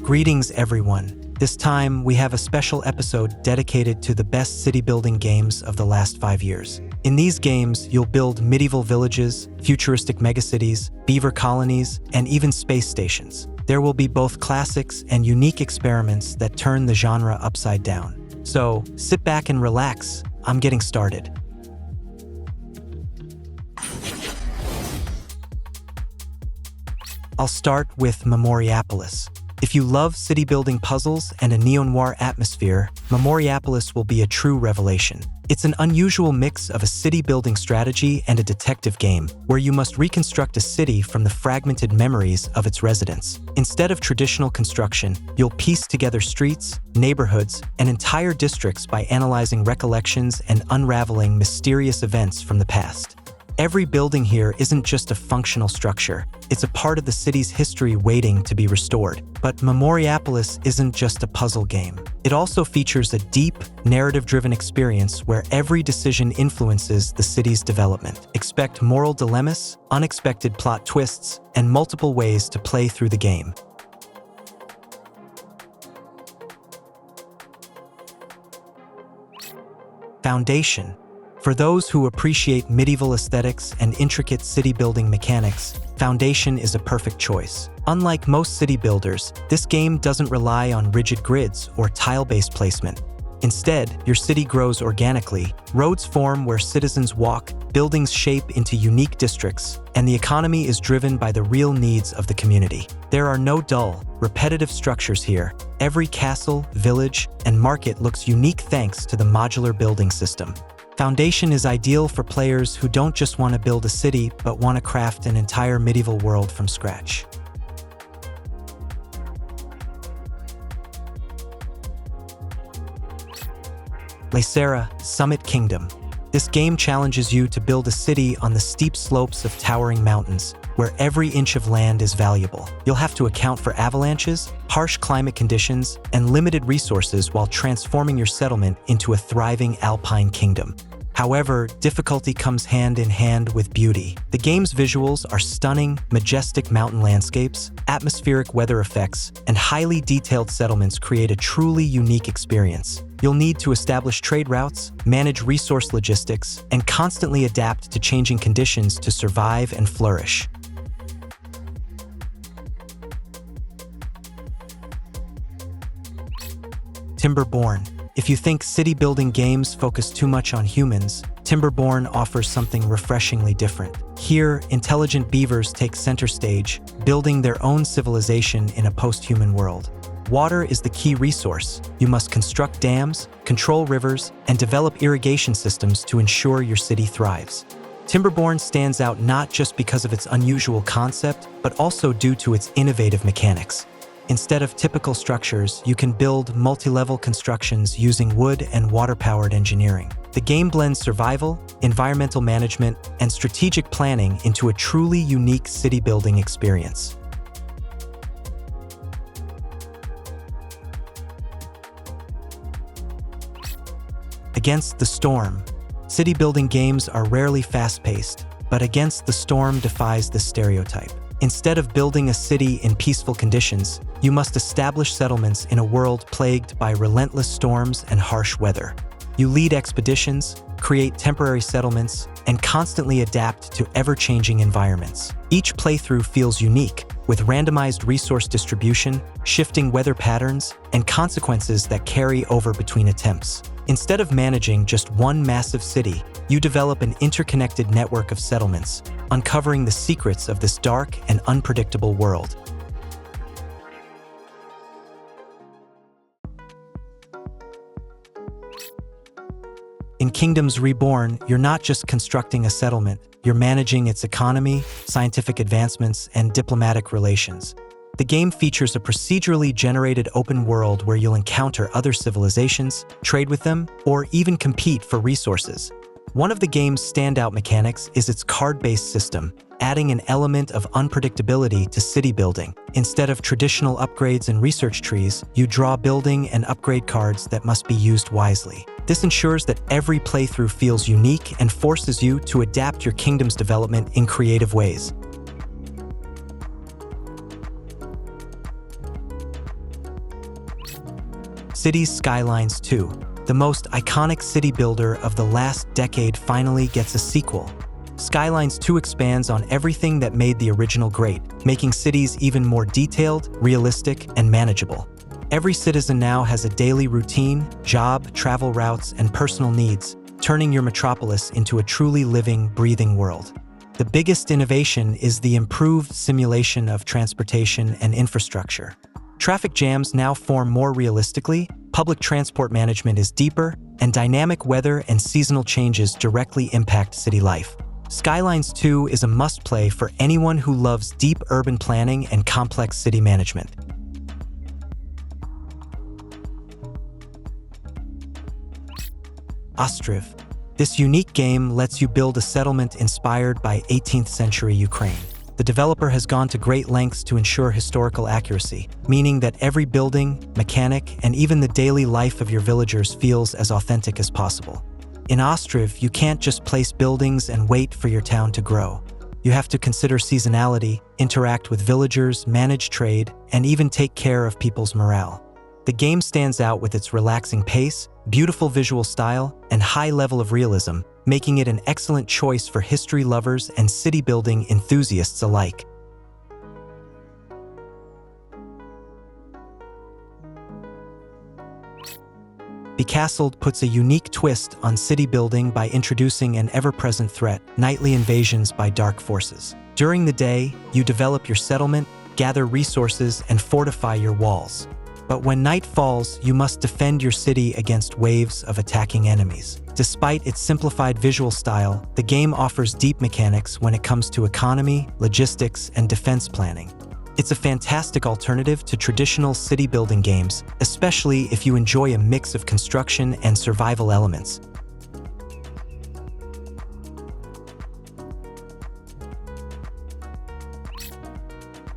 Greetings everyone. This time we have a special episode dedicated to the best city building games of the last 5 years. In these games, you'll build medieval villages, futuristic megacities, beaver colonies, and even space stations. There will be both classics and unique experiments that turn the genre upside down. So, sit back and relax. I'm getting started. I'll start with Memoriapolis. If you love city-building puzzles and a neo-noir atmosphere, Memoriapolis will be a true revelation. It's an unusual mix of a city-building strategy and a detective game, where you must reconstruct a city from the fragmented memories of its residents. Instead of traditional construction, you'll piece together streets, neighborhoods, and entire districts by analyzing recollections and unraveling mysterious events from the past. Every building here isn't just a functional structure, it's a part of the city's history waiting to be restored. But Memoriapolis isn't just a puzzle game. It also features a deep, narrative-driven experience where every decision influences the city's development. Expect moral dilemmas, unexpected plot twists, and multiple ways to play through the game. Foundation. For those who appreciate medieval aesthetics and intricate city-building mechanics, Foundation is a perfect choice. Unlike most city builders, this game doesn't rely on rigid grids or tile-based placement. Instead, your city grows organically, roads form where citizens walk, buildings shape into unique districts, and the economy is driven by the real needs of the community. There are no dull, repetitive structures here. Every castle, village, and market looks unique thanks to the modular building system. Foundation is ideal for players who don't just want to build a city, but want to craft an entire medieval world from scratch. Laysara, Summit Kingdom. This game challenges you to build a city on the steep slopes of towering mountains, where every inch of land is valuable. You'll have to account for avalanches, harsh climate conditions, and limited resources while transforming your settlement into a thriving alpine kingdom. However, difficulty comes hand in hand with beauty. The game's visuals are stunning, majestic mountain landscapes, atmospheric weather effects, and highly detailed settlements create a truly unique experience. You'll need to establish trade routes, manage resource logistics, and constantly adapt to changing conditions to survive and flourish. Timberborn. If you think city-building games focus too much on humans, Timberborn offers something refreshingly different. Here, intelligent beavers take center stage, building their own civilization in a post-human world. Water is the key resource. You must construct dams, control rivers, and develop irrigation systems to ensure your city thrives. Timberborn stands out not just because of its unusual concept, but also due to its innovative mechanics. Instead of typical structures, you can build multi-level constructions using wood and water-powered engineering. The game blends survival, environmental management, and strategic planning into a truly unique city-building experience. Against the Storm. City-building games are rarely fast-paced, but Against the Storm defies this stereotype. Instead of building a city in peaceful conditions, you must establish settlements in a world plagued by relentless storms and harsh weather. You lead expeditions, create temporary settlements, and constantly adapt to ever-changing environments. Each playthrough feels unique, with randomized resource distribution, shifting weather patterns, and consequences that carry over between attempts. Instead of managing just one massive city, you develop an interconnected network of settlements, uncovering the secrets of this dark and unpredictable world. In Kingdoms Reborn, you're not just constructing a settlement, you're managing its economy, scientific advancements, and diplomatic relations. The game features a procedurally generated open world where you'll encounter other civilizations, trade with them, or even compete for resources. One of the game's standout mechanics is its card-based system, adding an element of unpredictability to city building. Instead of traditional upgrades and research trees, you draw building and upgrade cards that must be used wisely. This ensures that every playthrough feels unique and forces you to adapt your kingdom's development in creative ways. Cities Skylines 2, the most iconic city builder of the last decade, finally gets a sequel. Skylines 2 expands on everything that made the original great, making cities even more detailed, realistic, and manageable. Every citizen now has a daily routine, job, travel routes, and personal needs, turning your metropolis into a truly living, breathing world. The biggest innovation is the improved simulation of transportation and infrastructure. Traffic jams now form more realistically, public transport management is deeper, and dynamic weather and seasonal changes directly impact city life. Skylines 2 is a must-play for anyone who loves deep urban planning and complex city management. Ostriv. This unique game lets you build a settlement inspired by 18th century Ukraine. The developer has gone to great lengths to ensure historical accuracy, meaning that every building, mechanic, and even the daily life of your villagers feels as authentic as possible. In Ostriv, you can't just place buildings and wait for your town to grow. You have to consider seasonality, interact with villagers, manage trade, and even take care of people's morale. The game stands out with its relaxing pace, beautiful visual style, and high level of realism, making it an excellent choice for history lovers and city-building enthusiasts alike. Becastled puts a unique twist on city building by introducing an ever-present threat, nightly invasions by dark forces. During the day, you develop your settlement, gather resources, and fortify your walls. But when night falls, you must defend your city against waves of attacking enemies. Despite its simplified visual style, the game offers deep mechanics when it comes to economy, logistics, and defense planning. It's a fantastic alternative to traditional city-building games, especially if you enjoy a mix of construction and survival elements.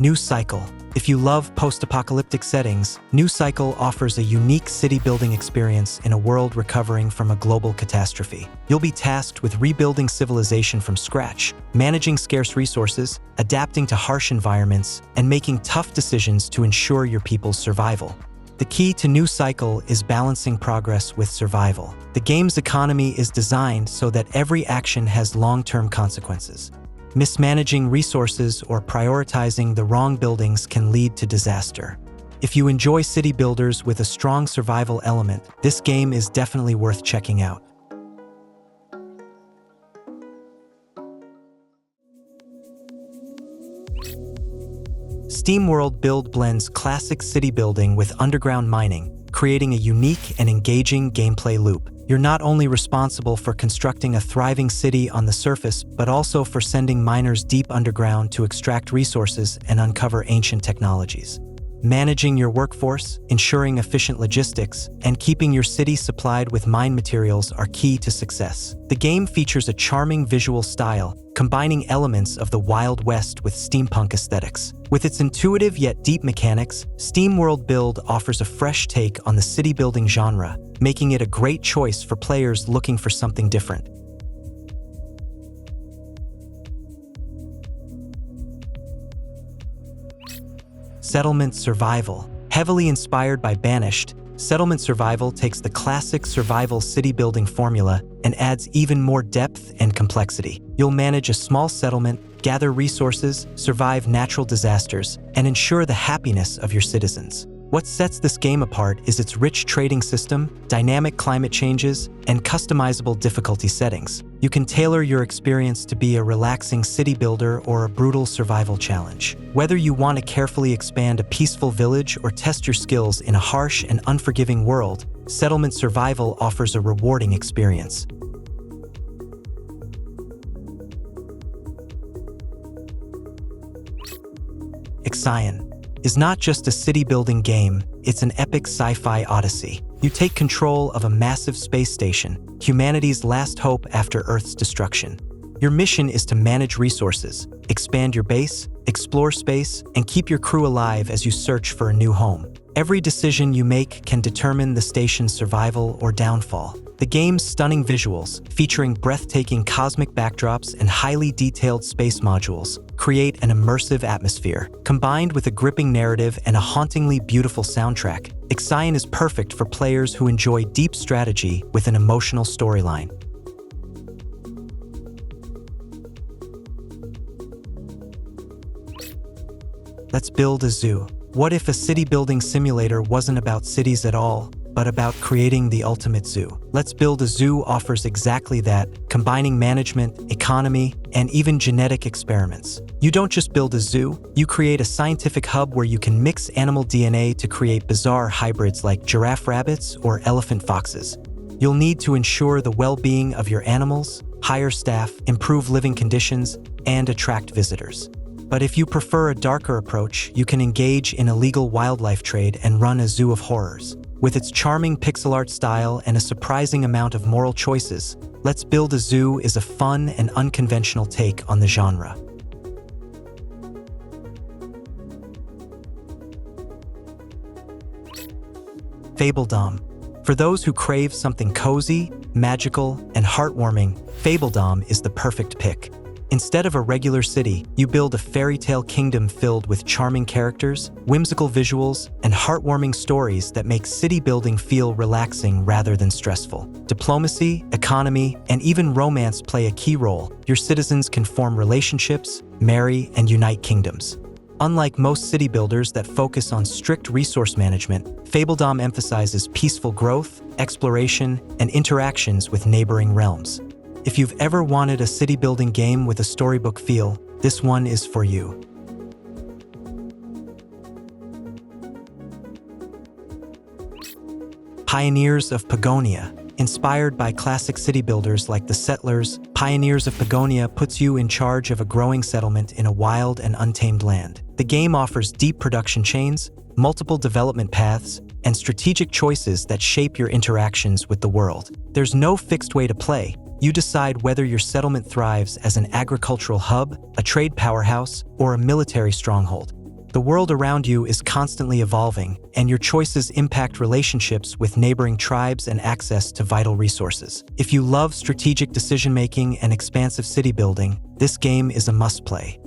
New Cycle. If you love post-apocalyptic settings, New Cycle offers a unique city-building experience in a world recovering from a global catastrophe. You'll be tasked with rebuilding civilization from scratch, managing scarce resources, adapting to harsh environments, and making tough decisions to ensure your people's survival. The key to New Cycle is balancing progress with survival. The game's economy is designed so that every action has long-term consequences. Mismanaging resources or prioritizing the wrong buildings can lead to disaster. If you enjoy city builders with a strong survival element, this game is definitely worth checking out. SteamWorld Build blends classic city building with underground mining, creating a unique and engaging gameplay loop. You're not only responsible for constructing a thriving city on the surface, but also for sending miners deep underground to extract resources and uncover ancient technologies. Managing your workforce, ensuring efficient logistics, and keeping your city supplied with mine materials are key to success. The game features a charming visual style, combining elements of the Wild West with steampunk aesthetics. With its intuitive yet deep mechanics, SteamWorld Build offers a fresh take on the city-building genre, making it a great choice for players looking for something different. Settlement Survival. Heavily inspired by Banished, Settlement Survival takes the classic survival city-building formula and adds even more depth and complexity. You'll manage a small settlement, gather resources, survive natural disasters, and ensure the happiness of your citizens. What sets this game apart is its rich trading system, dynamic climate changes, and customizable difficulty settings. You can tailor your experience to be a relaxing city builder or a brutal survival challenge. Whether you want to carefully expand a peaceful village or test your skills in a harsh and unforgiving world, Settlement Survival offers a rewarding experience. Ixion is not just a city-building game, it's an epic sci-fi odyssey. You take control of a massive space station, humanity's last hope after Earth's destruction. Your mission is to manage resources, expand your base, explore space, and keep your crew alive as you search for a new home. Every decision you make can determine the station's survival or downfall. The game's stunning visuals, featuring breathtaking cosmic backdrops and highly detailed space modules, create an immersive atmosphere. Combined with a gripping narrative and a hauntingly beautiful soundtrack, Ixion is perfect for players who enjoy deep strategy with an emotional storyline. Let's build a zoo. What if a city-building simulator wasn't about cities at all, but about creating the ultimate zoo? Let's Build a Zoo offers exactly that, combining management, economy, and even genetic experiments. You don't just build a zoo, you create a scientific hub where you can mix animal DNA to create bizarre hybrids like giraffe rabbits or elephant foxes. You'll need to ensure the well-being of your animals, hire staff, improve living conditions, and attract visitors. But if you prefer a darker approach, you can engage in illegal wildlife trade and run a zoo of horrors. With its charming pixel art style and a surprising amount of moral choices, Let's Build a Zoo is a fun and unconventional take on the genre. Fabledom. For those who crave something cozy, magical, and heartwarming, Fabledom is the perfect pick. Instead of a regular city, you build a fairy tale kingdom filled with charming characters, whimsical visuals, and heartwarming stories that make city building feel relaxing rather than stressful. Diplomacy, economy, and even romance play a key role. Your citizens can form relationships, marry, and unite kingdoms. Unlike most city builders that focus on strict resource management, Fabledom emphasizes peaceful growth, exploration, and interactions with neighboring realms. If you've ever wanted a city-building game with a storybook feel, this one is for you. Pioneers of Pagonia. Inspired by classic city builders like the Settlers, Pioneers of Pagonia puts you in charge of a growing settlement in a wild and untamed land. The game offers deep production chains, multiple development paths, and strategic choices that shape your interactions with the world. There's no fixed way to play. You decide whether your settlement thrives as an agricultural hub, a trade powerhouse, or a military stronghold. The world around you is constantly evolving, and your choices impact relationships with neighboring tribes and access to vital resources. If you love strategic decision-making and expansive city building, this game is a must-play.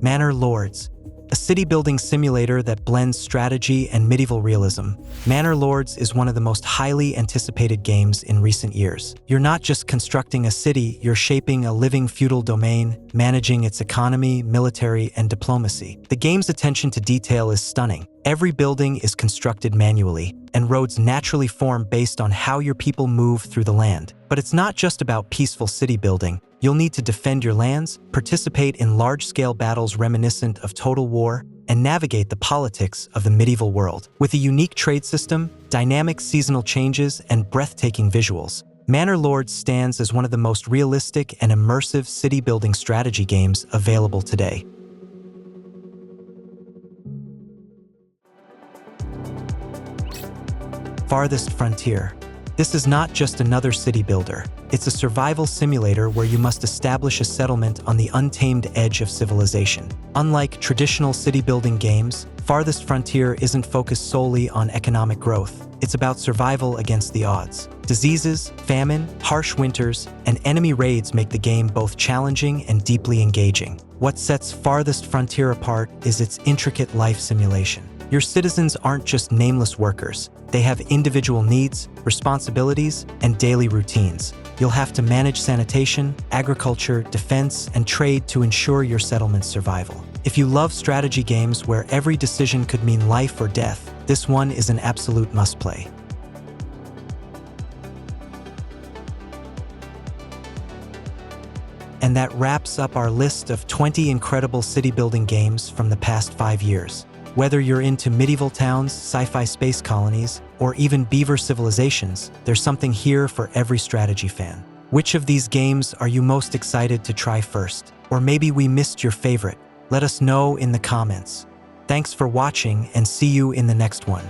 Manor Lords. A city-building simulator that blends strategy and medieval realism, Manor Lords is one of the most highly anticipated games in recent years. You're not just constructing a city, you're shaping a living feudal domain, managing its economy, military, and diplomacy. The game's attention to detail is stunning. Every building is constructed manually, and roads naturally form based on how your people move through the land. But it's not just about peaceful city building. You'll need to defend your lands, participate in large-scale battles reminiscent of Total War, and navigate the politics of the medieval world. With a unique trade system, dynamic seasonal changes, and breathtaking visuals, Manor Lords stands as one of the most realistic and immersive city-building strategy games available today. Farthest Frontier. This is not just another city builder. It's a survival simulator where you must establish a settlement on the untamed edge of civilization. Unlike traditional city-building games, Farthest Frontier isn't focused solely on economic growth. It's about survival against the odds. Diseases, famine, harsh winters, and enemy raids make the game both challenging and deeply engaging. What sets Farthest Frontier apart is its intricate life simulation. Your citizens aren't just nameless workers. They have individual needs, responsibilities, and daily routines. You'll have to manage sanitation, agriculture, defense, and trade to ensure your settlement's survival. If you love strategy games where every decision could mean life or death, this one is an absolute must-play. And that wraps up our list of 20 incredible city-building games from the past 5 years. Whether you're into medieval towns, sci-fi space colonies, or even beaver civilizations, there's something here for every strategy fan. Which of these games are you most excited to try first? Or maybe we missed your favorite? Let us know in the comments. Thanks for watching and see you in the next one.